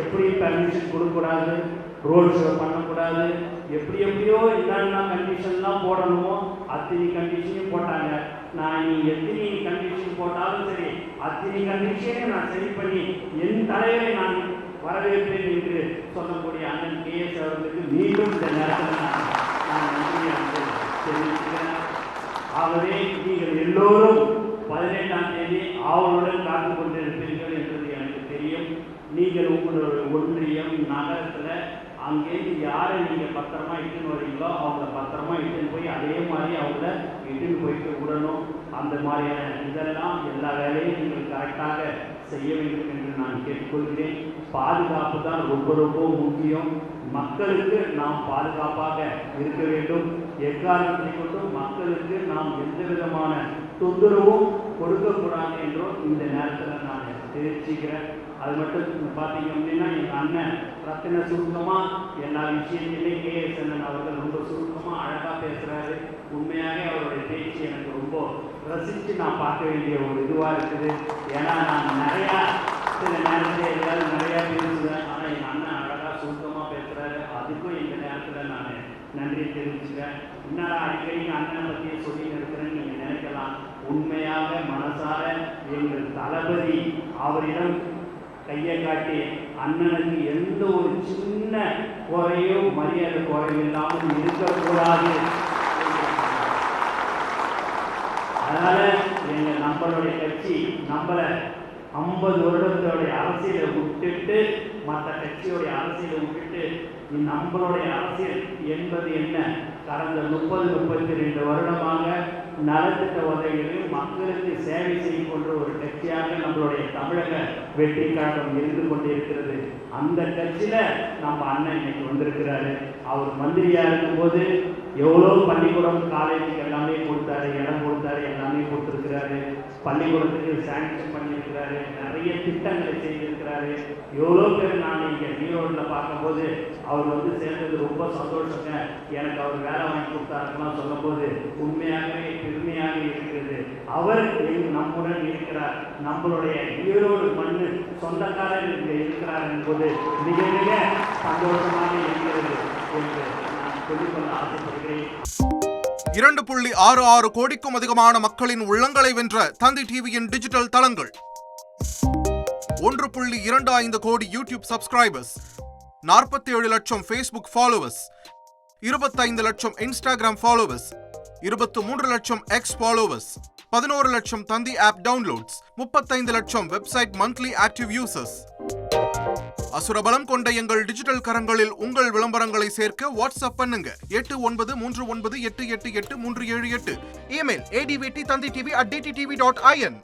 எப்படி பர்மிஷன் கொடுக்கக்கூடாது, road show பண்ணக்கூடாது, எப்படியோ என்னென்ன கண்டிஷன்லாம் போடணுமோ அத்தனை கண்டிஷனையும் போட்டாங்க. நான் நீ எத்தனை கண்டிஷன் போட்டாலும் சரி, அத்தனை கண்டிஷனையும் நான் சரி பண்ணி என் தலைவரை நான் வரவேற்பேன் என்று சொல்லக்கூடிய அண்ணன் கேஎஸ் அவர்களுக்கு மீண்டும் இந்த நேரத்தில் நான் நன்றியை தெரிவிக்கிறேன். ஆகவே நீங்கள் எல்லோரும் 17ஆம் தேதி ஆவலுடன் காத்து கொண்டிருப்பீர்கள் என்பது எனக்கு தெரியும். நீங்கள் உங்களுடைய ஒன்றியம் நகரத்தில் அங்கேருந்து யாரை நீங்கள் பத்திரமா இட்டுன்னு வரீங்களோ அவங்கள பத்திரமா இட்டுன்னு போய் அதே மாதிரி அவங்கள இட்டுன்னு போயிட்டு விடணும். அந்த மாதிரியான இதெல்லாம் எல்லா வேலையும் நீங்கள் கரெக்டாக செய்ய வேண்டும் என்று நான் கேட்டுக்கொள்கிறேன். பாதுகாப்பு தான் ரொம்ப ரொம்ப முக்கியம். மக்களுக்கு நாம் பாதுகாப்பாக இருக்க வேண்டும். எக்காரணத்தை கொண்டும் மக்களுக்கு நாம் எந்த விதமான தொந்தரவும் கொடுக்கக்கூடாது என்றும் இந்த நேரத்தில் நான் தெரிவிச்சுக்கிறேன். அது மட்டும் பார்த்தீங்க அப்படின்னா எங்கள் அண்ணன் ரத்தின சுருக்கமாக எல்லா விஷயத்திலையும் கேஎஸ் அண்ணன் அவர்கள் ரொம்ப சுருக்கமாக அழகாக பேசுகிறாரு. உண்மையாகவே அவருடைய பேச்சு எனக்கு ரொம்ப ரசித்து நான் பார்க்க வேண்டிய ஒரு இதுவாக இருக்குது. ஏன்னா நான் நிறையா சில நேரத்தில் எல்லாரும் நிறையா பேசுவேன். ஆனால் எங்கள் அண்ணன் அழகாக சுருக்கமாக பேசுகிறாரு. அதுக்கும் இந்த நேரத்தில் நான் நன்றி தெரிவிச்சுக்கிறேன். இன்னொரு அடிக்கடி அண்ணனை பற்றியே சொல்லி இருக்கிறேன்னு நீங்கள் நினைக்கலாம். உண்மையாக மனசார எங்கள் தளபதி அவரிடம் கையை காட்டி அண்ணனுக்கு எந்த ஒரு சின்ன குறையோ மரியாதை குறையும் இல்லாமல் இருக்கக்கூடாது. அதனால நம்மளுடைய கட்சி நம்மளை 50 வருடத்தோடைய அரசியலை விட்டுட்டு மற்ற கட்சியோடைய அரசியலை விட்டுட்டு நம்மளுடைய அரசியல் என்பது என்ன? கடந்த 30-32 வருடமாக நலத்திட்ட உதவிகளில் மக்களுக்கு சேவை செய்யும் போன்ற ஒரு கட்சியாக நம்மளுடைய தமிழக வெற்றி கழகம் இருந்து கொண்டிருக்கிறது. அந்த கட்சியில் நம்ம அண்ணன் இன்னைக்கு வந்திருக்கிறாரு. அவர் மந்திரியா இருக்கும்போது எவ்வளோ பள்ளிக்கூடம் காலேஜுக்கு எல்லாமே கொடுத்தாரு, இடம் கொடுத்தாரு, எல்லாமே கொடுத்துருக்கிறாரு. பள்ளிக்கூடத்துக்கு சாங்ஷன் பண்ணியிருக்கிறாரு, நிறைய திட்டங்களை செய்திருக்கிறாரு. எவ்வளோ பேர் நான் இங்கே ஈரோட்டில் பார்க்கும்போது அவர் சேர்ந்தது ரொம்ப சந்தோஷங்க. எனக்கு அவர் வேலை வாங்கி கொடுத்தாருக்கெல்லாம் சொல்லும் போது உண்மையாகவே பெருமையாக இருக்கிறது. அவர் நம்முடன் இருக்கிறார். நம்மளுடைய ஈரோடு மண்ணு சொந்தக்காரர் இருக்கிறார் என்பது மிக மிக சந்தோஷமாக இருக்கிறது என்று நான் சொல்லிக்கொள்ள ஆசைப்படுகிறேன். 2.66 கோடிக்கும் அதிகமான மக்களின் உள்ளங்களை வென்ற தந்தி டிவியின் டிஜிட்டல் தளங்கள், 1.25 கோடி யூடியூப் சப்ஸ்கிரைபர்ஸ், 47 லட்சம் ஃபேஸ்புக் ஃபாலோவர்ஸ், 25 லட்சம் இன்ஸ்டாகிராம் ஃபாலோவர்ஸ், 23 லட்சம் எக்ஸ் ஃபாலோவர்ஸ், 11 லட்சம் தந்தி ஆப் டவுன்லோட்ஸ், 35 லட்சம் வெப்சைட் மந்த்லி ஆக்டிவ் யூசர்ஸ். அசுரபலம் கொண்ட எங்கள் டிஜிட்டல் கரங்களில் உங்கள் விளம்பரங்களை சேர்க்க வாட்ஸ்அப் பண்ணுங்க 8939888378. Email advttanditv@dttv.in.